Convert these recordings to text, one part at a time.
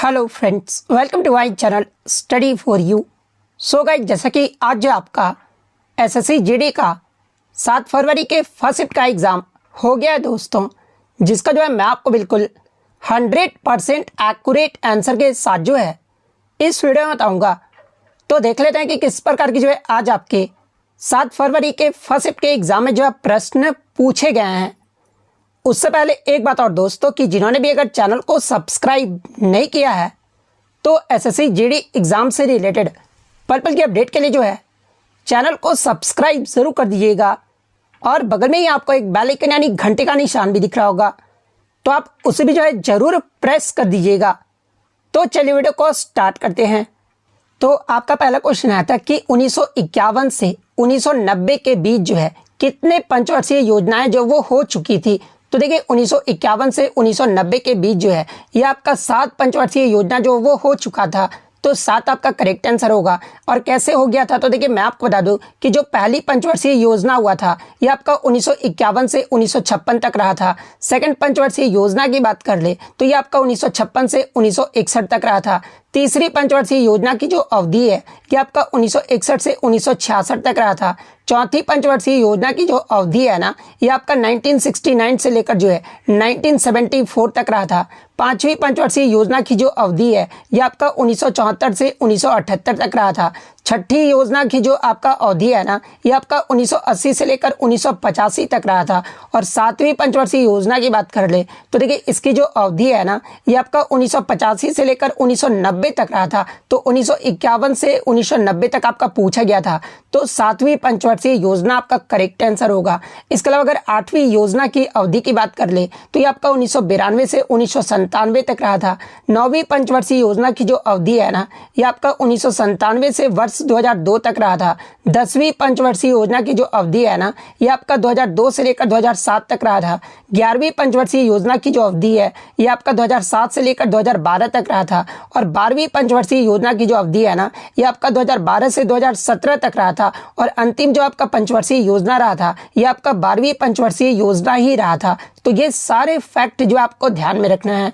Hello friends, welcome to my channel study for you. So guys, जैसा कि आज जो आपका एसएससी जीडी का 7 फरवरी के फर्स्ट शिफ्ट का एग्ज़ाम हो गया है दोस्तों, जिसका जो है मैं आपको बिल्कुल 100% एक्यूरेट आंसर के साथ जो है इस वीडियो में बताऊंगा। तो देख लेते हैं कि किस प्रकार की जो है आज आपके 7 फरवरी के फर्स्ट शिफ्ट के एग्ज़ाम में जो है प्रश्न पूछे गए हैं। उससे पहले एक बात और दोस्तों, कि जिन्होंने भी अगर चैनल को सब्सक्राइब नहीं किया है तो एसएससी जीडी एग्ज़ाम से रिलेटेड पल पल की अपडेट के लिए जो है चैनल को सब्सक्राइब ज़रूर कर दीजिएगा। और बगल में ही आपको एक बेल आइकन यानी घंटे का निशान भी दिख रहा होगा, तो आप उसे भी जो है ज़रूर प्रेस कर दीजिएगा। तो चलिए वीडियो को स्टार्ट करते हैं। तो आपका पहला क्वेश्चन आया था कि 1951 से 1990 के बीच जो है कितने पंचवर्षीय योजनाएं जो वो हो चुकी थी। तो देखिए 1951 से 1990 के बीच जो है ये आपका 7 पंचवर्षीय योजना जो वो हो चुका था। तो 7 आपका करेक्ट आंसर होगा। और कैसे हो गया था, तो देखिए मैं आपको बता दूं कि जो पहली पंचवर्षीय योजना हुआ था ये आपका 1951 से 1956 तक रहा था। सेकंड पंचवर्षीय योजना की बात कर ले तो ये आपका 1956 से 1961 तक रहा था। तीसरी पंचवर्षीय योजना की जो अवधि है ये आपका 1961 से 1966 तक रहा था। चौथी पंचवर्षीय योजना की जो अवधि है ना ये आपका 1969 से लेकर जो है 1974 तक रहा था। पांचवी पंचवर्षीय योजना की जो अवधि है ये आपका 1974 से 1978 तक रहा था। छठी योजना की जो आपका अवधि है ना ये आपका 1980 से लेकर 1985 तक रहा था। और सातवीं पंचवर्षीय योजना की बात कर ले तो देखिए इसकी जो अवधि है ना ये आपका 1985 से लेकर 1990 तक रहा था। तो 1951 से 1990 तक आपका पूछा गया था। तो सातवीं पंचवर्षीय योजना आपका करेक्ट आंसर होगा। इसके अलावा अगर आठवीं योजना की अवधि की बात कर ले तो ये आपका 1992 से 1997 तक रहा था। नौवीं पंचवर्षीय योजना की जो अवधि है ना ये आपका 1997 से वर्ष 2002 तक रहा था। 10वीं पंचवर्षीय योजना की जो अवधि है ना ये आपका 2002 से लेकर 2007 तक रहा था। 11वीं पंचवर्षीय योजना की जो अवधि है ये आपका 2007 से लेकर 2012 तक रहा था। और 12वीं पंचवर्षीय योजना की जो अवधि है ना ये आपका 2012 से 2017 तक रहा था। और अंतिम जो आपका पंचवर्षीय योजना रहा था ये आपका 12वीं पंचवर्षीय योजना ही रहा था। तो ये सारे फैक्ट जो आपको ध्यान में रखना है।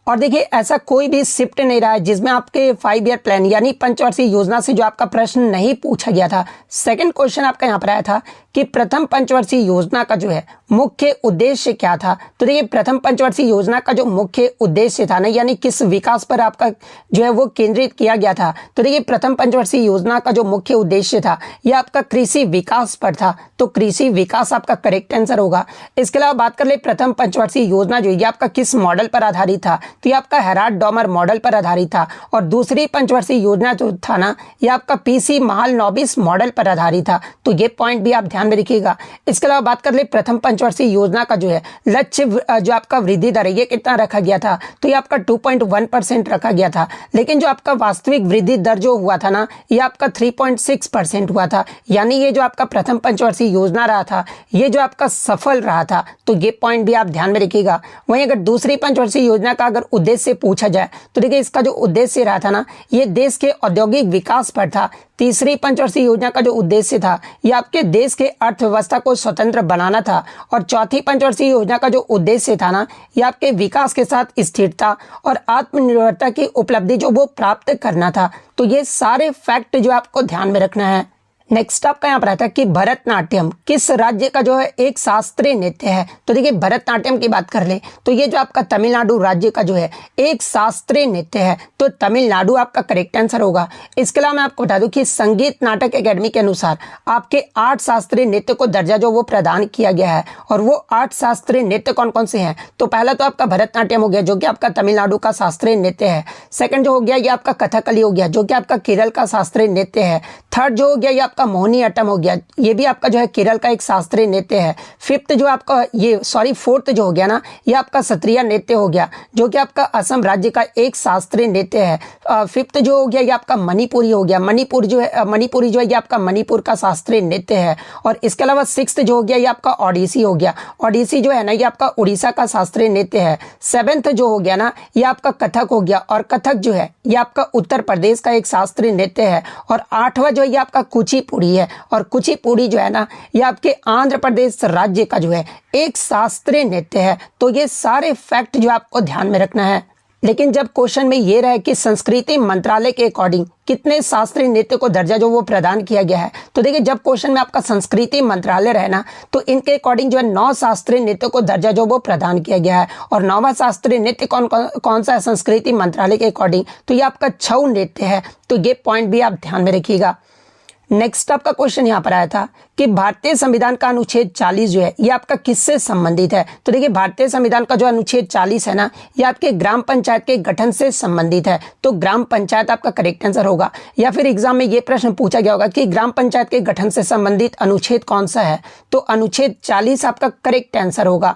और देखिए ऐसा कोई भी शिफ्ट नहीं रहा है जिसमें आपके 5 ईयर प्लान यानी पंचवर्षीय योजना से जो आपका प्रश्न नहीं पूछा गया था। सेकंड क्वेश्चन आपका यहाँ पर आया था कि प्रथम पंचवर्षीय योजना का जो है मुख्य उद्देश्य क्या था। तो देखिए प्रथम पंचवर्षीय योजना का जो मुख्य उद्देश्य था ना यानी किस विकास पर आपका जो है वो केंद्रित किया गया था। तो देखिए प्रथम पंचवर्षीय योजना का जो मुख्य उद्देश्य था ये आपका कृषि विकास पर था। तो कृषि विकास आपका करेक्ट आंसर होगा। इसके अलावा बात कर ले प्रथम पंचवर्षीय योजना जो ये आपका किस मॉडल पर आधारित था, तो ये आपका हेराल्ड-डॉमर मॉडल पर आधारित था। और दूसरी पंचवर्षीय योजना जो था ना ये आपका पीसी महालनोबिस मॉडल पर आधारित था। तो ये पॉइंट भी आप ध्यान में रखिएगा। इसके अलावा बात कर ले प्रथम पंचवर्षीय योजना का जो है लक्ष्य जो आपका वृद्धि दर है ये कितना रखा गया था, तो ये आपका 2.1% रखा गया था। लेकिन जो आपका वास्तविक वृद्धि दर जो हुआ था ना ये आपका 3.6% हुआ था। यानी ये जो आपका प्रथम पंचवर्षीय योजना रहा था ये जो आपका सफल रहा था। तो ये पॉइंट भी आप ध्यान में रखिएगा। वहीं अगर दूसरी पंचवर्षीय योजना का अगर उद्देश्य पूछा जाए तो देखिए इसका जो उद्देश्य रहा था ना ये देश के औद्योगिक विकास पर था। तीसरी पंचवर्षीय योजना का जो उद्देश्य था ये आपके देश के अर्थव्यवस्था को स्वतंत्र बनाना था। और चौथी पंचवर्षीय योजना का जो उद्देश्य था ना ये आपके विकास के साथ स्थिरता और आत्मनिर्भरता की उपलब्धि जो वो प्राप्त करना था। तो ये सारे फैक्ट जो आपको ध्यान में रखना है। नेक्स्ट आपका यहाँ पर आता है कि भरतनाट्यम किस राज्य का जो है एक शास्त्रीय नृत्य है। तो देखिए भरतनाट्यम की बात कर ले तो ये जो आपका तमिलनाडु राज्य का जो है एक शास्त्रीय नृत्य है। तो तमिलनाडु आपका करेक्ट आंसर होगा। इसके अलावा मैं आपको बता दूं कि संगीत नाटक एकेडमी के अनुसार आपके 8 शास्त्रीय नृत्य को दर्जा जो वो प्रदान किया गया है। और वो 8 शास्त्रीय नृत्य कौन कौन से हैं, तो पहला तो आपका भरतनाट्यम हो गया जो कि आपका तमिलनाडु का शास्त्रीय नृत्य है। सेकंड जो हो गया ये आपका कथकली हो गया जो कि आपका केरल का शास्त्रीय नृत्य है। थर्ड जो हो गया ये आपका मोहिनीअट्टम हो गया, ये भी आपका जो है केरल का एक शास्त्रीय नृत्य है। फिफ्थ जो आपका फोर्थ जो हो गया ना ये आपका सत्रिया नृत्य हो गया जो कि आपका असम राज्य का एक शास्त्रीय नृत्य है। फिफ्थ जो हो गया ये आपका मणिपुरी हो गया, मणिपुरी जो है ये आपका मणिपुर का शास्त्रीय नृत्य है। और इसके अलावा सिक्स्थ जो हो गया ये आपका ओडिसी हो गया, ओडिसी जो है ना ये आपका उड़ीसा का शास्त्रीय नृत्य है। सेवेंथ जो हो गया ना ये आपका कथक हो गया, और कथक जो है ये आपका उत्तर प्रदेश का एक शास्त्रीय नृत्य है। और आठवां जो ये आपका कुचिपुड़ी है, और कुचिपुड़ी जो है ना ये आपके आंध्र प्रदेश राज्य का जो है एक शास्त्रीय नृत्य है। तो ये सारे फैक्ट जो आपको ध्यान में रखना है। लेकिन जब क्वेश्चन में ये रहे कि संस्कृति मंत्रालय के अकॉर्डिंग कितने शास्त्रीय नृत्य को दर्जा जो वो प्रदान किया गया है, तो देखिए जब क्वेश्चन में आपका संस्कृति मंत्रालय रहे ना, तो इनके अकॉर्डिंग जो है 9 शास्त्रीय नृत्य को दर्जा जो वो प्रदान किया गया है। और 9वां शास्त्रीय नृत्य कौन सा है संस्कृति मंत्रालय के अकॉर्डिंग, तो ये आपका छऊ नृत्य है। तो ये पॉइंट भी आप ध्यान में रखिएगा। नेक्स्ट आपका क्वेश्चन यहाँ पर आया था कि भारतीय संविधान का अनुच्छेद 40 जो है ये आपका किससे संबंधित है। तो देखिए भारतीय संविधान का जो अनुच्छेद 40 है ना, ये आपके ग्राम पंचायत के गठन से संबंधित है। तो ग्राम पंचायत आपका करेक्ट आंसर होगा। या फिर एग्जाम में ये प्रश्न पूछा गया होगा कि ग्राम पंचायत के गठन से संबंधित अनुच्छेद कौन सा है, तो अनुच्छेद 40 आपका करेक्ट आंसर होगा।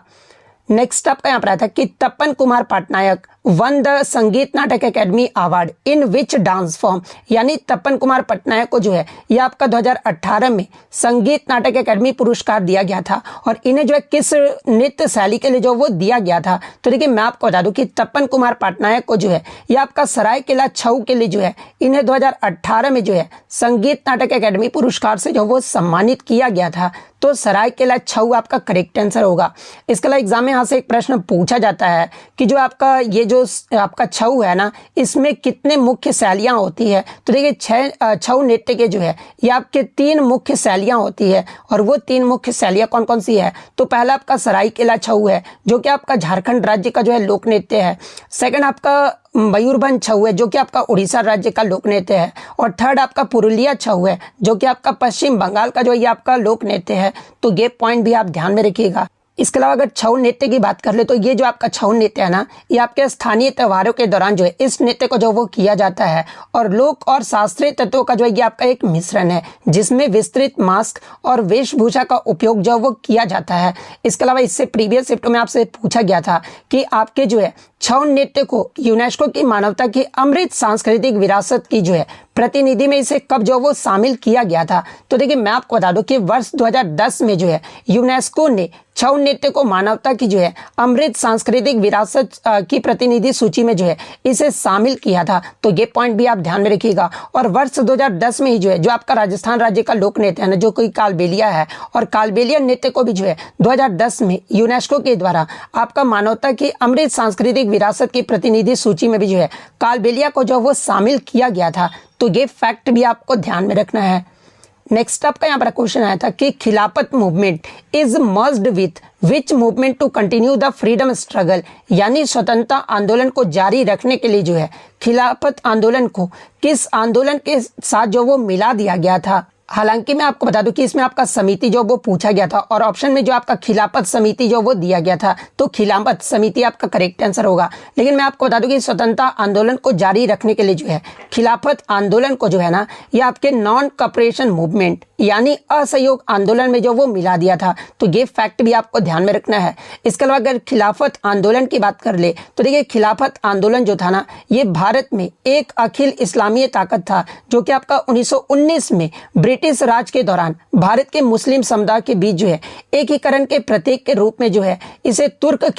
नेक्स्ट आपका यहाँ पर आया था कि तपन कुमार पटनायक वन द संगीत नाटक academy award in which dance form, यानी तपन कुमार पटनायक को जो है ये आपका 2018 में संगीत नाटक एकेडमी पुरस्कार दिया गया था। और इन्हें जो है किस नृत्य शैली के लिए जो वो दिया गया था, तो देखिए मैं आपको बता दूं कि तपन कुमार पटनायक को जो है ये आपका सरायकेला छऊ के लिए जो है इन्हें 2018 में जो है संगीत नाटक एकेडमी पुरस्कार से जो वो सम्मानित किया गया था। तो सरायकेला छऊ आपका करेक्ट आंसर होगा। इसके अलावा एग्जाम में यहाँ से एक प्रश्न पूछा जाता है कि जो आपका ये जो आपका छऊ है ना, इसमें कितने मुख्य शैलियाँ होती है। तो देखिए छऊ नृत्य के जो है ये आपके 3 मुख्य शैलियाँ होती है। और वो 3 मुख्य शैलियाँ कौन कौन सी है, तो पहला आपका सरायकेला छऊ है जो कि आपका झारखंड राज्य का जो है लोक नृत्य है। सेकंड आपका मयूरभंज छऊ है जो कि आपका उड़ीसा राज्य का लोक नृत्य है। और थर्ड आपका पुरुलिया छऊ है जो कि आपका पश्चिम बंगाल का जो ये आपका लोक नृत्य है। तो ये पॉइंट भी आप ध्यान में रखिएगा। इसके अलावा अगर छऊ नृत्य की बात कर ले तो ये जो आपका छऊ नृत्य है ना, ये आपके स्थानीय त्योहारों के दौरान जो है इस नृत्य को जो वो किया जाता है। और लोक और शास्त्रीय तत्वों का जो है ये आपका एक मिश्रण है जिसमें विस्तृत मास्क और वेशभूषा का उपयोग जो वो किया जाता है। इसके अलावा इससे प्रीवियस शिफ्ट में आपसे पूछा गया था कि आपके जो है छऊ नृत्य को यूनेस्को की मानवता की अमृत सांस्कृतिक विरासत की जो है प्रतिनिधि में इसे कब जो वो शामिल किया गया था। तो देखिए मैं आपको बता दूं कि वर्ष 2010 में जो है यूनेस्को ने छऊ नृत्य को मानवता की जो है अमृत सांस्कृतिक विरासत की प्रतिनिधि सूची में जो है इसे शामिल किया था। तो ये पॉइंट भी आप ध्यान में रखिएगा। और वर्ष 2010 में ही जो है जो आपका राजस्थान राज्य का लोक नृत्य है ना, जो कोई कालबेलिया है, और कालबेलिया नृत्य को भी जो है 2010 में यूनेस्को के द्वारा आपका मानवता की अमृत सांस्कृतिक विरासत की प्रतिनिधि सूची में भी जो है कालबेलिया को जो वो शामिल किया गया था। तो ये फैक्ट भी आपको ध्यान में रखना है। नेक्स्ट आपका यहाँ पर क्वेश्चन आया था कि Khilafat movement is merged with which movement to continue the freedom struggle, यानी स्वतंत्रता आंदोलन को जारी रखने के लिए जो है खिलाफत आंदोलन को किस आंदोलन के साथ जो वो मिला दिया गया था। हालांकि मैं आपको बता दूं कि इसमें आपका समिति जो वो पूछा गया था और ऑप्शन में जो आपका खिलाफत समिति जो वो दिया गया था, तो खिलाफत समिति आपका करेक्ट आंसर होगा। लेकिन मैं आपको बता दूं कि स्वतंत्रता आंदोलन को जारी रखने के लिए जो है खिलाफत आंदोलन को जो है ना, ये आपके नॉन कॉपरेशन मूवमेंट यानी असहयोग आंदोलन में जो वो मिला दिया था। तो ये फैक्ट भी आपको ध्यान में रखना है। इसके अलावा अगर खिलाफत आंदोलन की बात कर ले तो देखिए खिलाफत आंदोलन जो था ना, ये भारत में एक अखिल इस्लामीय ताकत था जो कि आपका 1919 में ब्रिटिश राज के दौरान भारत के मुस्लिम समुदाय के बीच जो है एकीकरण के प्रतीक के रूप में जो है इसे तुर्क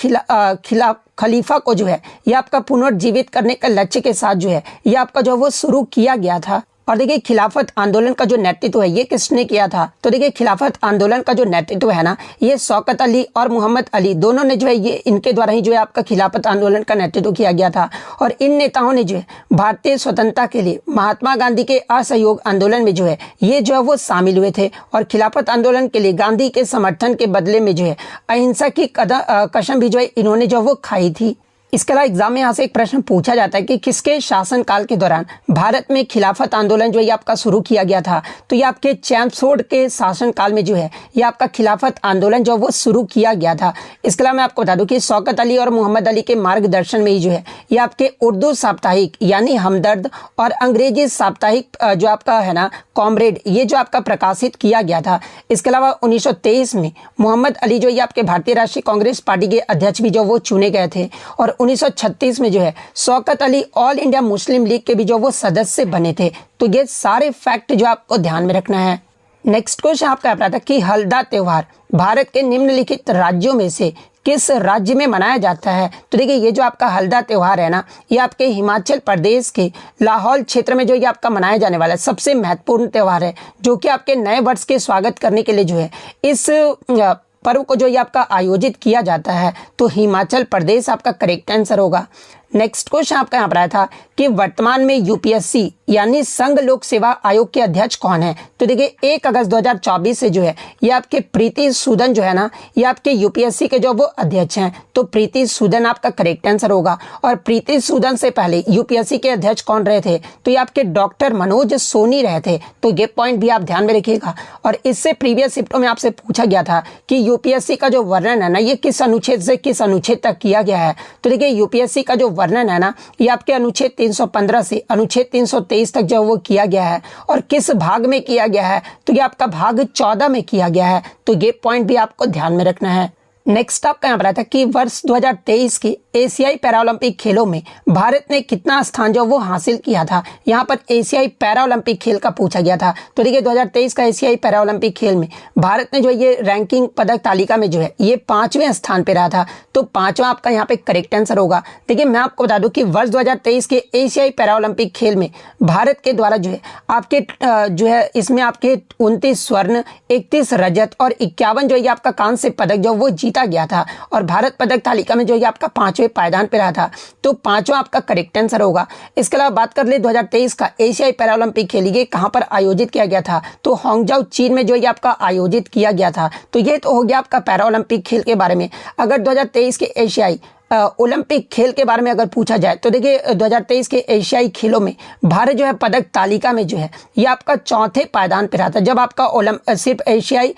खलीफा को जो है ये आपका पुनर्जीवित करने का लक्ष्य के साथ जो है ये आपका जो वो शुरू किया गया था। और देखिए खिलाफत आंदोलन का जो नेतृत्व है ये किसने किया था, तो देखिए खिलाफत आंदोलन का जो नेतृत्व है ना, ये शौकत अली और मोहम्मद अली दोनों ने जो है ये इनके द्वारा ही जो है आपका खिलाफत आंदोलन का नेतृत्व किया गया था। और इन नेताओं ने जो है भारतीय स्वतंत्रता के लिए महात्मा गांधी के असहयोग आंदोलन में जो है ये जो है वो शामिल हुए थे। और खिलाफत आंदोलन के लिए गांधी के समर्थन के बदले में जो है अहिंसा की कसम भी जो है इन्होंने जो वो खाई थी। इसके अलावा एग्जाम में यहाँ से एक प्रश्न पूछा जाता है कि किसके शासनकाल के दौरान भारत में खिलाफत आंदोलन जो ये आपका शुरू किया गया था। तो ये आपके चैम्सफोर्ड के शासनकाल में जो है ये आपका खिलाफत आंदोलन जो वो शुरू किया गया था। इसके अलावा मैं आपको बता दूं कि शौकत अली और मोहम्मद अली के मार्गदर्शन में ही जो है ये आपके उर्दू साप्ताहिक यानी हमदर्द और अंग्रेजी साप्ताहिक जो आपका है ना कॉमरेड, ये जो आपका प्रकाशित किया गया था। इसके अलावा 1923 में मोहम्मद अली जो ये आपके भारतीय राष्ट्रीय कांग्रेस पार्टी के अध्यक्ष भी जो वो चुने गए थे। और 1936 में जो है Shaukat Ali all India Muslim league के भी जो वो सदस्य बने थे। तो ये सारे फैक्ट जो आपको ध्यान में रखना है। नेक्स्ट क्वेश्चन आपका रहा था कि हल्दा त्योहार भारत के निम्नलिखित राज्यों में से किस राज्य में मनाया जाता है। तो देखिए ये जो आपका हल्दा त्योहार है ना, ये आपके हिमाचल प्रदेश के लाहौल क्षेत्र में जो ये आपका मनाया जाने वाला है सबसे महत्वपूर्ण त्योहार है, जो कि आपके नए वर्ष के स्वागत करने के लिए जो है इस पर्व को जो ये आपका आयोजित किया जाता है। तो हिमाचल प्रदेश आपका करेक्ट आंसर होगा। नेक्स्ट क्वेश्चन आपका यहाँ पर आया था कि वर्तमान में यूपीएससी यानी संघ लोक सेवा आयोग के अध्यक्ष कौन है। तो देखिए 1 अगस्त 2024 से जो है ये आपके प्रीति सूदन जो है ना, ये आपके यूपीएससी के जो वो अध्यक्ष हैं। तो प्रीति सूदन आपका करेक्ट आंसर होगा। और प्रीति सूदन से पहले यूपीएससी के अध्यक्ष कौन रहे थे, तो ये आपके डॉक्टर मनोज सोनी रहे थे। तो ये पॉइंट भी आप ध्यान में रखिएगा। और इससे प्रीवियस शिफ्टों में आपसे पूछा गया था कि यूपीएससी का जो वर्णन है ना, ये किस अनुच्छेद से किस अनुच्छेद तक किया गया है। तो देखिए यूपीएससी का जो वर्णन है ना, ये आपके अनुच्छेद 315 से अनुच्छेद 323 तक जो वो किया गया है। और किस भाग में किया गया है, तो ये आपका भाग 14 में किया गया है। तो ये पॉइंट भी आपको ध्यान में रखना है। नेक्स्ट आपका यहाँ पर आता है कि वर्ष 2023 के एशियाई पैरालंपिक खेलों में भारत ने कितना स्थान जो वो हासिल किया था। यहाँ पर एशियाई पैरालंपिक खेल का पूछा गया था। तो देखिए 2023 का एशियाई पैरालंपिक खेल में भारत ने जो ये रैंकिंग पदक तालिका में जो है ये 5वें स्थान पे रहा था। तो 5वां आपका यहाँ पे करेक्ट आंसर होगा। देखिए मैं आपको बता दूं कि वर्ष 2023 के एशियाई पैरालंपिक खेल में भारत के द्वारा जो है आपके जो है इसमें आपके 29 स्वर्ण, 31 रजत और 51 जो ये आपका कांस्य पदक जो वो जीता गया था। और भारत पदक तालिका में जो ये आपका 5वें पायदान पे रहा था। तो 5वां आपका करेक्ट आंसर होगा। इसके अलावा बात कर ले 2023 का एशियाई पैरालंपिक खेल ये कहां पर आयोजित किया गया था, तो हांगझाऊ चीन में जो ये आपका आयोजित किया गया था। तो ये तो हो गया आपका पैरालंपिक खेल के बारे में। अगर 2023 के एशियाई ओलंपिक खेल के बारे में अगर पूछा जाए तो देखिए 2023 के एशियाई खेलों में भारत जो है पदक तालिका में जो है ये आपका 4थे पायदान पे रहा था। जब आपका सिर्फ एशियाई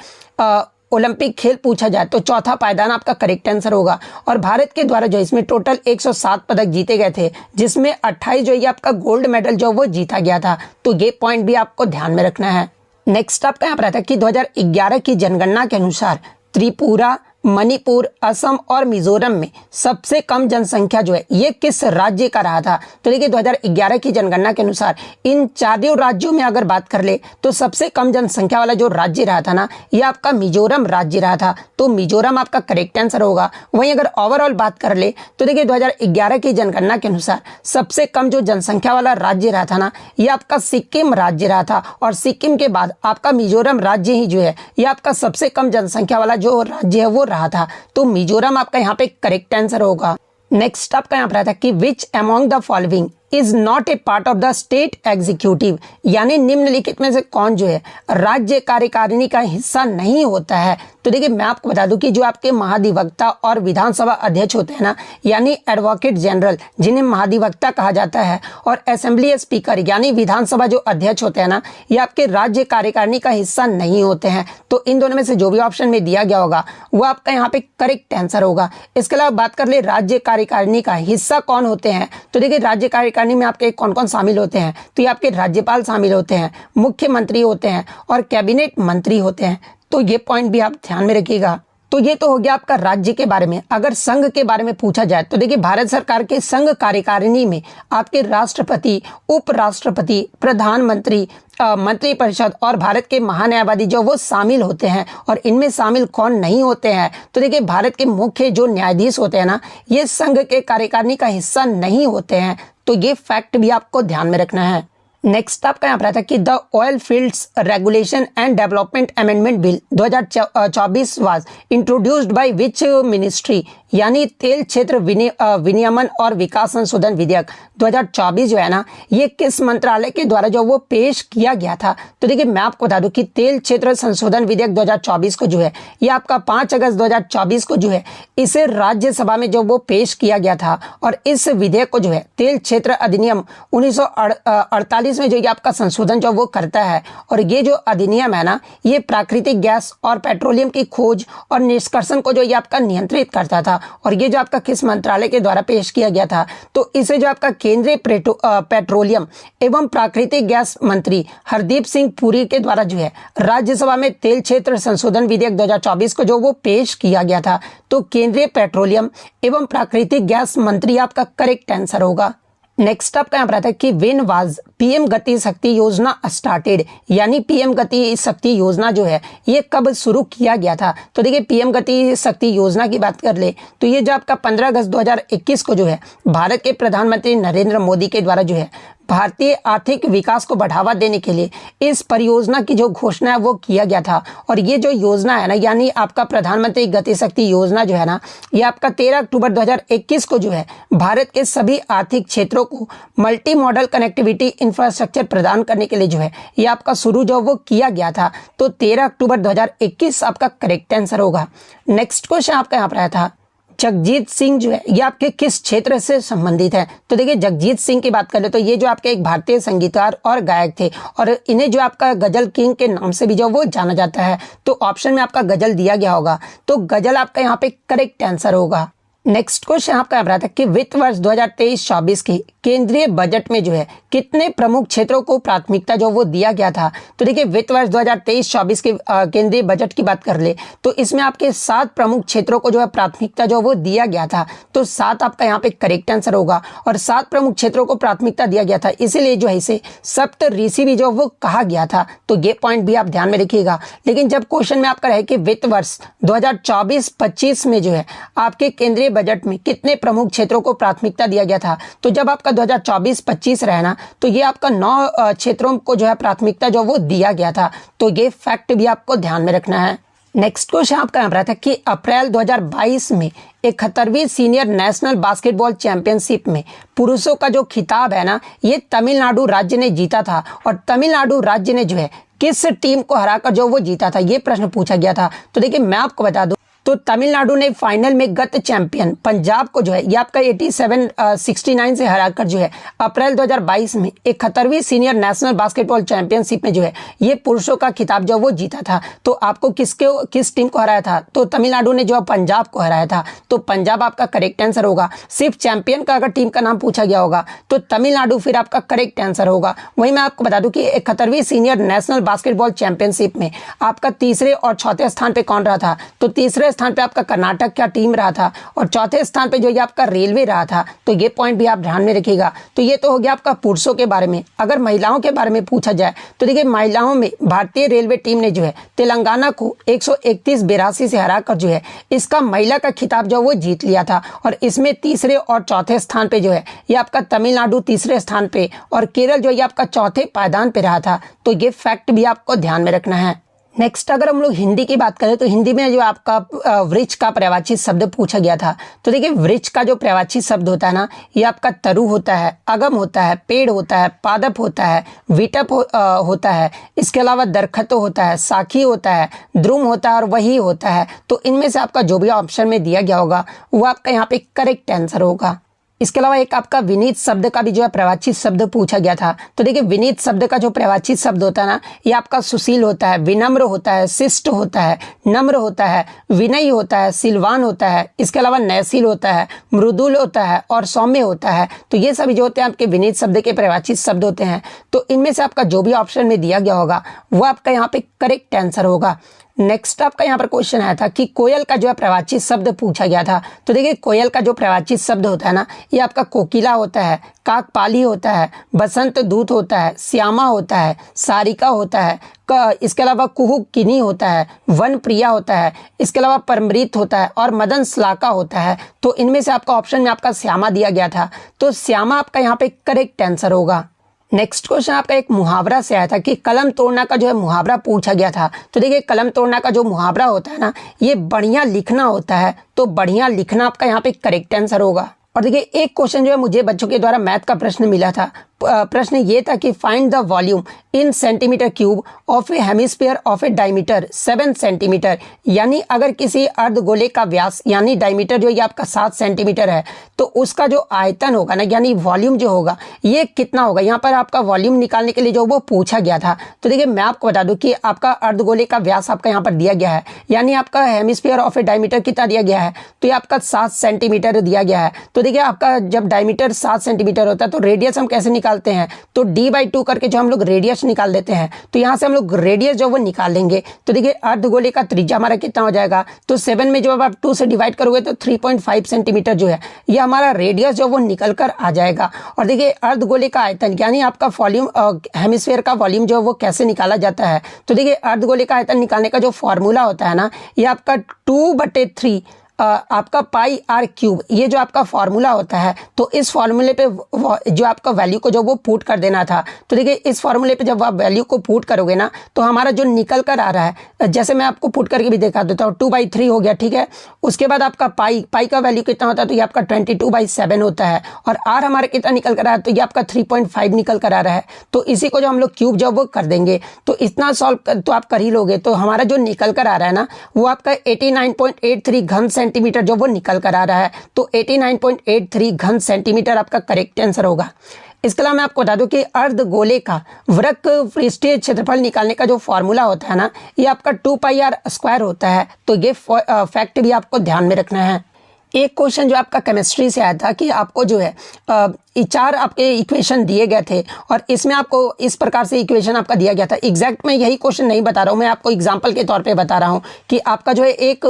ओलंपिक खेल पूछा जाए तो 4था पायदान आपका करेक्ट आंसर होगा। और भारत के द्वारा जो इसमें टोटल 107 पदक जीते गए थे, जिसमें 28 जो ये आपका गोल्ड मेडल जो वो जीता गया था। तो ये पॉइंट भी आपको ध्यान में रखना है। नेक्स्ट आपका यहाँ पर आता है कि 2011 की जनगणना के अनुसार त्रिपुरा, मणिपुर, असम और मिजोरम में सबसे कम जनसंख्या जो है ये किस राज्य का रहा था। तो देखिए 2011 की जनगणना के अनुसार इन चारों राज्यों में अगर बात कर ले तो सबसे कम जनसंख्या वाला जो राज्य रहा था ना, ये आपका मिजोरम राज्य रहा था। तो मिजोरम आपका करेक्ट आंसर होगा। वहीं अगर ओवरऑल बात कर ले तो देखिए 2011 की जनगणना के अनुसार सबसे कम जो जनसंख्या वाला राज्य रहा था ना, ये आपका सिक्किम राज्य रहा था। और सिक्किम के बाद आपका मिजोरम राज्य ही जो है ये आपका सबसे कम जनसंख्या वाला जो राज्य है वो रहा था। तो मिजोरम आपका यहाँ पे करेक्ट आंसर होगा। नेक्स्ट आपका यहाँ पर आता है कि which among the following is not a part of the state executive, यानी निम्नलिखित में से कौन जो है राज्य कार्यकारिणी का हिस्सा नहीं होता है। तो देखिए मैं आपको बता दूं कि जो आपके महाधिवक्ता और विधानसभा अध्यक्ष होते हैं ना, यानी एडवोकेट जनरल जिन्हें महाधिवक्ता कहा जाता है, और असेंबली स्पीकर यानी विधानसभा जो अध्यक्ष होते हैं ना, ये आपके राज्य कार्यकारिणी का हिस्सा नहीं होते हैं। तो इन दोनों में से जो भी ऑप्शन में दिया गया होगा वो आपका यहाँ पे करेक्ट आंसर होगा। इसके अलावा बात कर ले राज्य कार्यकारिणी का हिस्सा कौन होते हैं। तो देखिए राज्य कार्यकारिणी में आपके कौन कौन शामिल होते हैं, तो ये आपके राज्यपाल शामिल होते हैं, मुख्यमंत्री होते हैं और कैबिनेट मंत्री होते हैं। तो ये पॉइंट भी आप ध्यान में रखिएगा। तो ये तो हो गया आपका राज्य के बारे में। अगर संघ के बारे में पूछा जाए तो देखिए भारत सरकार के संघ कार्यकारिणी में आपके राष्ट्रपति, उपराष्ट्रपति, प्रधानमंत्री, मंत्रिपरिषद और भारत के महान्यायवादी जो वो शामिल होते हैं। और इनमें शामिल कौन नहीं होते हैं, तो देखिए भारत के मुख्य जो न्यायाधीश होते हैं ना, ये संघ के कार्यकारिणी का हिस्सा नहीं होते हैं। तो ये फैक्ट भी आपको ध्यान में रखना है। नेक्स्ट आपका यहाँ पर आता है कि the oil fields regulation and development amendment bill 2024 was introduced by which ministry, यानी तेल क्षेत्र विनियमन और विकास संशोधन विधेयक 2024 जो है ना, ये किस मंत्रालय के द्वारा जो वो पेश किया गया था। तो देखिए मैं आपको बता दूं कि तेल क्षेत्र संशोधन विधेयक 2024 को जो है ये आपका 5 अगस्त 2024 को जो है इसे राज्यसभा में जो वो पेश किया गया था। और इस विधेयक को जो है तेल क्षेत्र अधिनियम 1948 में जो ये आपका संशोधन जो वो करता है। और ये जो अधिनियम है ना, ये प्राकृतिक गैस और पेट्रोलियम की खोज और निष्कर्षण को जो ये आपका नियंत्रित करता था। और ये जो आपका किस मंत्रालय के द्वारा पेश किया गया था, तो इसे जो आपका केंद्रीय पेट्रोलियम एवं प्राकृतिक गैस मंत्री हरदीप सिंह पुरी के द्वारा जो है राज्यसभा में तेल क्षेत्र संशोधन विधेयक 2024 को जो वो पेश किया गया था। तो केंद्रीय पेट्रोलियम एवं प्राकृतिक गैस मंत्री आपका करेक्ट आंसर होगा। नेक्स्ट आपका यहाँ पर आता है कि व्हेन वाज पीएम गति शक्ति योजना स्टार्टेड, यानी पीएम गति शक्ति योजना जो है ये कब शुरू किया गया था। तो देखिए पीएम गति शक्ति योजना की बात कर ले तो ये जो आपका 15 अगस्त 2021 को जो है भारत के प्रधानमंत्री नरेंद्र मोदी के द्वारा जो है भारतीय आर्थिक विकास को बढ़ावा देने के लिए इस परियोजना की जो घोषणा है वो किया गया था। और ये जो योजना है ना, यानी आपका प्रधानमंत्री गति शक्ति योजना जो है ना, ये आपका 13 अक्टूबर 2021 को जो है भारत के सभी आर्थिक क्षेत्रों को मल्टी मॉडल कनेक्टिविटी इंफ्रास्ट्रक्चर प्रदान करने के लिए जो है ये आपका शुरू जो वो किया गया था। तो 13 अक्टूबर 2021 आपका करेक्ट आंसर होगा। नेक्स्ट क्वेश्चन आपका यहाँ पर आया था, जगजीत सिंह जो है ये आपके किस क्षेत्र से संबंधित है? तो देखिए, जगजीत सिंह की बात करें तो ये जो आपके एक भारतीय संगीतकार और गायक थे और इन्हें जो आपका गजल किंग के नाम से भी जो वो जाना जाता है। तो ऑप्शन में आपका गजल दिया गया होगा, तो गजल आपका यहाँ पे करेक्ट आंसर होगा। नेक्स्ट क्वेश्चन आपका रहा था कि वित्त वर्ष 2023-24 के केंद्रीय बजट में जो है कितने प्रमुख क्षेत्रों को प्राथमिकता जो वो दिया गया था? तो देखिए, वित्त वर्ष 2023-24 के केंद्रीय बजट की बात कर ले तो इसमें आपके 7 प्रमुख क्षेत्रों को जो है प्राथमिकता जो वो दिया गया था। तो 7 आपका यहाँ पे करेक्ट आंसर होगा। और 7 प्रमुख क्षेत्रों को प्राथमिकता दिया गया था, इसीलिए जो है इसे सप्त ऋषि भी जो वो कहा गया था। तो ये पॉइंट भी आप ध्यान में रखिएगा। लेकिन जब क्वेश्चन में आपका रहे कि वित्त वर्ष 2024-25 में जो है आपके केंद्रीय बजट में कितने प्रमुख क्षेत्रों को प्राथमिकता दिया गया था, तो जब आपका 2024-25 रहे ना, तो ये आपका 9 क्षेत्रों को जो है प्राथमिकता जो वो दिया गया था। तो ये फैक्ट भी आपको ध्यान में रखना है। नेक्स्ट क्वेश्चन आपका यहाँ पर था कि अप्रैल 2022 में 71वीं सीनियर नेशनल बास्केटबॉल चैंपियनशिप में पुरुषों का जो खिताब है ना, ये तमिलनाडु राज्य ने जीता था। और तमिलनाडु राज्य ने जो है किस टीम को हराकर जो वो जीता था, ये प्रश्न पूछा गया था। तो देखिए, मैं आपको बता दूं तो तमिलनाडु ने फाइनल में गत चैंपियन पंजाब को जो है ये आपका 87-69 से हराकर जो है अप्रैल 2022 में 71वीं सीनियर नेशनल बास्केटबॉल चैंपियनशिप में जो है ये पुरुषों का खिताब जो वो जीता था। तो आपको किस टीम को हराया था? तो तमिलनाडु ने जो पंजाब को हराया था। तो पंजाब आपका करेक्ट आंसर होगा। सिर्फ चैंपियन का अगर टीम का नाम पूछा गया होगा तो तमिलनाडु फिर आपका करेक्ट आंसर होगा। वहीं मैं आपको बता दूं कि 71वीं सीनियर नेशनल बास्केटबॉल चैंपियनशिप में आपका तीसरे और चौथे स्थान पे कौन रहा था? तो तीसरे स्थान पे आपका कर्नाटक का टीम रहा था और चौथे स्थान पे जो ये आपका रेलवे रहा था। तो ये पॉइंट भी आप ध्यान में रखिएगा। तो ये तो हो गया आपका पुरुषों के बारे में। अगर महिलाओं के बारे में पूछा जाए तो देखिए, महिलाओं में भारतीय रेलवे टीम ने जो है तेलंगाना को 131-82 से हराकर जो है इसका महिला का खिताब जो वो जीत लिया था। और इसमें तीसरे और चौथे स्थान पे जो है ये आपका तमिलनाडु तीसरे स्थान पे और केरल जो है आपका चौथे पायदान पे रहा था। तो ये फैक्ट भी आपको ध्यान में रखना है। नेक्स्ट अगर हम लोग हिंदी की बात करें तो हिंदी में जो आपका वृक्ष का पर्यायवाची शब्द पूछा गया था। तो देखिए, वृक्ष का जो पर्यायवाची शब्द होता है ना, ये आपका तरु होता है, अगम होता है, पेड़ होता है, पादप होता है, विटप होता है, इसके अलावा दरखत होता है, साखी होता है, द्रुम होता है और वही होता है। तो इनमें से आपका जो भी ऑप्शन में दिया गया होगा वो आपका यहाँ पे करेक्ट आंसर होगा। इसके अलावा एक आपका विनीत शब्द का भी जो है पर्यायवाची शब्द पूछा गया था। तो देखिए, विनीत शब्द का जो पर्यायवाची शब्द होता है ना, ये आपका सुशील होता है, विनम्र होता है, शिष्ट होता है, नम्र होता है, विनयी होता है, सिलवान होता है, इसके अलावा नयशील होता है, मृदुल होता है और सौम्य होता है। तो ये सभी जो होते हैं आपके विनीत शब्द के पर्यायवाची शब्द होते हैं। तो इनमें से आपका जो भी ऑप्शन में दिया गया होगा वो आपका यहाँ पे करेक्ट आंसर होगा। नेक्स्ट आपका यहाँ पर क्वेश्चन आया था कि कोयल का जो है पर्यायवाची शब्द पूछा गया था। तो देखिए, कोयल का जो पर्यायवाची शब्द होता है ना, ये आपका कोकिला होता है, काकपाली होता है, बसंत दूत होता है, श्यामा होता है, सारिका होता है, इसके अलावा कुहू किनी होता है, वन प्रिया होता है, इसके अलावा परमृत होता है और मदन श्लाका होता है। तो इनमें से आपका ऑप्शन में आपका श्यामा दिया गया था। तो श्यामा आपका यहाँ पे करेक्ट आंसर होगा। नेक्स्ट क्वेश्चन आपका एक मुहावरा से आया था कि कलम तोड़ना का जो है मुहावरा पूछा गया था। तो देखिए, कलम तोड़ना का जो मुहावरा होता है ना, ये बढ़िया लिखना होता है। तो बढ़िया लिखना आपका यहाँ पे करेक्ट आंसर होगा। और देखिए, एक क्वेश्चन जो है मुझे बच्चों के द्वारा मैथ का प्रश्न मिला था। प्रश्न ये था कि find the volume in centimetre cube of A hemisphere of A diameter 7 centimetre. यानी अगर किसी अर्धगोले का व्यास यानी डायमीटर जो ये आपका 7 सेंटीमीटर है, तो उसका जो आयतन होगा ना, यानी वॉल्यूम जो होगा ये कितना होगा। यहाँ पर आपका वॉल्यूम निकालने के लिए जो वो पूछा गया था। तो देखिए, मैं आपको बता दूं कि आपका अर्धगोले का व्यास आपका यहाँ पर दिया गया है, यानी आपका हेमिस्फीयर ऑफ ए डायमीटर कितना दिया गया है, तो ये आपका 7 सेंटीमीटर दिया गया है। तो देखिए, आपका जब डायमीटर 7 सेंटीमीटर होता है तो रेडियस हम कैसे निकालते हैं? तो d/2 करके जो हम लोग रेडियस निकाल देते हैं। तो यहाँ से हम लोग रेडियस जो वो निकाल लेंगे। तो देखिए, अर्धगोले का त्रिज्या हमारा कितना हो जाएगा? तो 7 में जो आप 2 से डिवाइड करोगे तो 3.5 सेंटीमीटर जो है ये हमारा रेडियस जो वो निकल कर आ जाएगा। और देखिए, अर्धगोले का आयतन यानी आपका वॉल्यूम हेमिस्फीयर का वॉल्यूम जो वो कैसे निकाला जाता है? तो देखिए, अर्धगोले का आयतन निकालने का जो फॉर्मूला होता है ना, ये आपका 2/3 आपका पाई आर क्यूब, ये जो आपका फॉर्मूला होता है, तो इस फॉर्मूले पे जो आपका वैल्यू को जो वो पुट कर देना था। तो देखिए इस फॉर्मूले पे जब आप वैल्यू को पुट करोगे ना, तो हमारा जो निकल कर आ रहा है, जैसे मैं आपको पुट करके भी दिखा देता हूँ, 2/3 हो गया, ठीक है। उसके बाद आपका पाई का वैल्यू कितना होता है, तो ये आपका 22/7 होता है। और आर हमारा कितना निकल कर आ रहा है, तो ये आपका 3.5 निकल कर आ रहा है। तो इसी को जो हम लोग क्यूब जब वो कर देंगे, तो इतना सॉल्व तो आप कर ही लोगे। तो हमारा जो निकल कर आ रहा है ना, वो आपका 89.83 घन सेंटीमीटर जो वो निकल कर आ रहा है। तो 89.83 घन सेंटीमीटर आपका करेक्ट आंसर होगा। इसके अलावा मैं आपको बता दूं कि अर्धगोले का वृत्त पृष्ठीय क्षेत्रफल निकालने का जो फॉर्मूला होता है ना, ये आपका 2πr² होता है। तो ये फैक्ट भी आपको ध्यान में रखना है। एक क्वेश्चन जो आपका केमिस्ट्री से आया था कि आपको जो है 4 आपके इक्वेशन दिए गए थे और इसमें आपको इस प्रकार से इक्वेशन आपका दिया गया था। एग्जैक्ट मैं यही क्वेश्चन नहीं बता रहा हूँ, मैं आपको एग्जांपल के तौर पे बता रहा हूँ कि आपका जो है एक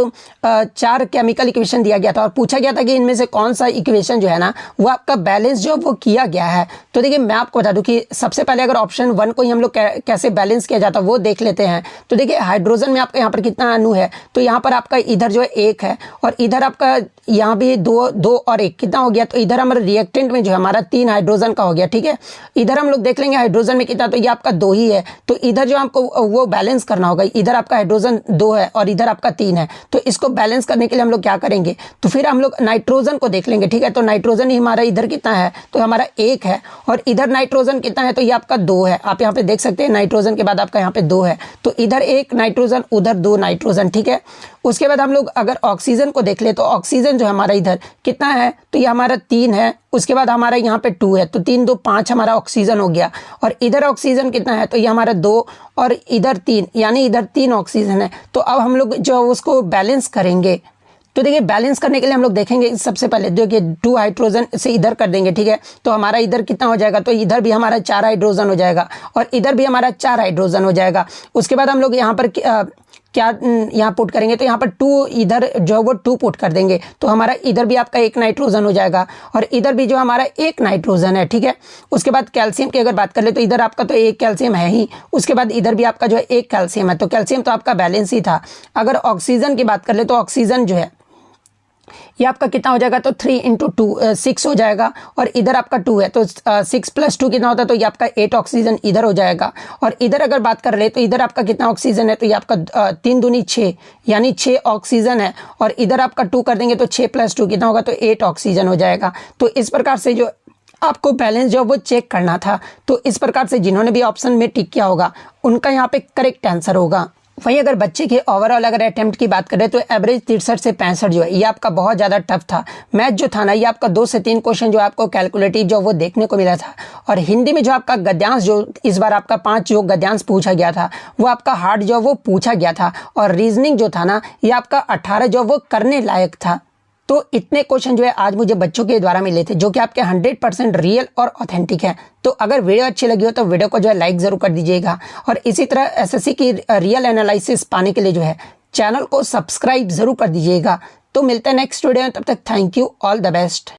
4 केमिकल इक्वेशन दिया गया था और पूछा गया था कि इनमें से कौन सा इक्वेशन जो है ना वो आपका बैलेंस जो वो किया गया है। तो देखिए मैं आपको बता दूँ कि सबसे पहले अगर ऑप्शन 1 को ही हम लोग कैसे बैलेंस किया जाता है वो देख लेते हैं। तो देखिए हाइड्रोजन में आपका यहाँ पर कितना अणु है, तो यहाँ पर आपका इधर जो है 1 है और इधर आपका यहाँ भी 2 और 1 कितना हो गया। तो इधर हमारे रिएक्टेंट में जो है हमारा 3 हाइड्रोजन का हो गया, ठीक है। इधर हम लोग देख लेंगे हाइड्रोजन में कितना, तो ये आपका 2 ही है। तो इधर जो आपको वो बैलेंस करना होगा, इधर आपका हाइड्रोजन 2 है और इधर आपका 3 है। तो इसको बैलेंस करने के लिए हम लोग क्या करेंगे, तो फिर हम लोग नाइट्रोजन को देख लेंगे, ठीक है। तो नाइट्रोजन ही हमारा इधर कितना है, तो हमारा 1 है और इधर नाइट्रोजन कितना है, तो ये आपका 2 है। आप यहाँ पे देख सकते हैं नाइट्रोजन के बाद आपका यहाँ पे 2 है। तो इधर 1 नाइट्रोजन उधर 2 नाइट्रोजन, ठीक है। उसके बाद हम लोग अगर ऑक्सीजन को देख ले, तो ऑक्सीजन जो हमारा इधर कितना है, तो ये हमारा 3 है। उसके बाद हमारा यहाँ पे 2 है, तो 3 2 5 हमारा ऑक्सीजन हो गया। और इधर ऑक्सीजन कितना है, तो ये हमारा 2 और इधर 3, यानी इधर 3 ऑक्सीजन है। तो अब हम लोग जो उसको बैलेंस करेंगे, तो देखिए बैलेंस करने के लिए हम लोग देखेंगे सबसे पहले देखिए 2 हाइड्रोजन से इधर कर देंगे, ठीक है। तो हमारा इधर कितना हो जाएगा, तो इधर भी हमारा 4 हाइड्रोजन हो जाएगा और इधर भी हमारा 4 हाइड्रोजन हो जाएगा। उसके बाद हम लोग यहाँ पर क्या यहाँ पुट करेंगे, तो यहाँ पर 2 इधर जो वो 2 पुट कर देंगे। तो हमारा इधर भी आपका 1 नाइट्रोजन हो जाएगा और इधर भी जो हमारा 1 नाइट्रोजन है, ठीक है। उसके बाद कैल्शियम की अगर बात कर ले, तो इधर आपका तो 1 कैल्शियम है ही। उसके बाद इधर भी आपका जो है 1 कैल्शियम है। तो कैल्शियम तो आपका बैलेंस ही था। अगर ऑक्सीजन की बात कर ले, तो ऑक्सीजन जो है ये आपका कितना हो जाएगा, तो 3 × 2 6 हो जाएगा और इधर आपका 2 है। तो 6 + 2 कितना होता है, तो ये आपका 8 ऑक्सीजन इधर हो जाएगा। और इधर अगर बात कर ले, तो इधर आपका कितना ऑक्सीजन है, तो ये आपका 3 दूनी 6 यानी 6 ऑक्सीजन है। और इधर आपका 2 कर देंगे, तो 6 + 2 कितना होगा, तो 8 ऑक्सीजन हो जाएगा। तो इस प्रकार से जो आपको बैलेंस जो वो चेक करना था, तो इस प्रकार से जिन्होंने भी ऑप्शन में टिक किया होगा उनका यहाँ पे करेक्ट आंसर होगा। वहीं अगर बच्चे के ओवरऑल अगर अटेम्प्ट की बात करें, तो एवरेज 63 से 65 जो है ये आपका बहुत ज़्यादा टफ था। मैथ जो था ना, ये आपका 2 से 3 क्वेश्चन जो आपको कैलकुलेटिव जो वो देखने को मिला था। और हिंदी में जो आपका गद्यांश जो इस बार आपका 5 जो गद्यांश पूछा गया था वो आपका हार्ड जो वो पूछा गया था। और रीजनिंग जो था ना, ये आपका 18 जो वो करने लायक था। तो इतने क्वेश्चन जो है आज मुझे बच्चों के द्वारा मिले थे, जो कि आपके 100% रियल और ऑथेंटिक है। तो अगर वीडियो अच्छी लगी हो तो वीडियो को जो है लाइक जरूर कर दीजिएगा और इसी तरह एसएससी की रियल एनालिसिस पाने के लिए जो है चैनल को सब्सक्राइब जरूर कर दीजिएगा। तो मिलते हैं नेक्स्ट वीडियो में, तब तक thank you, all the best.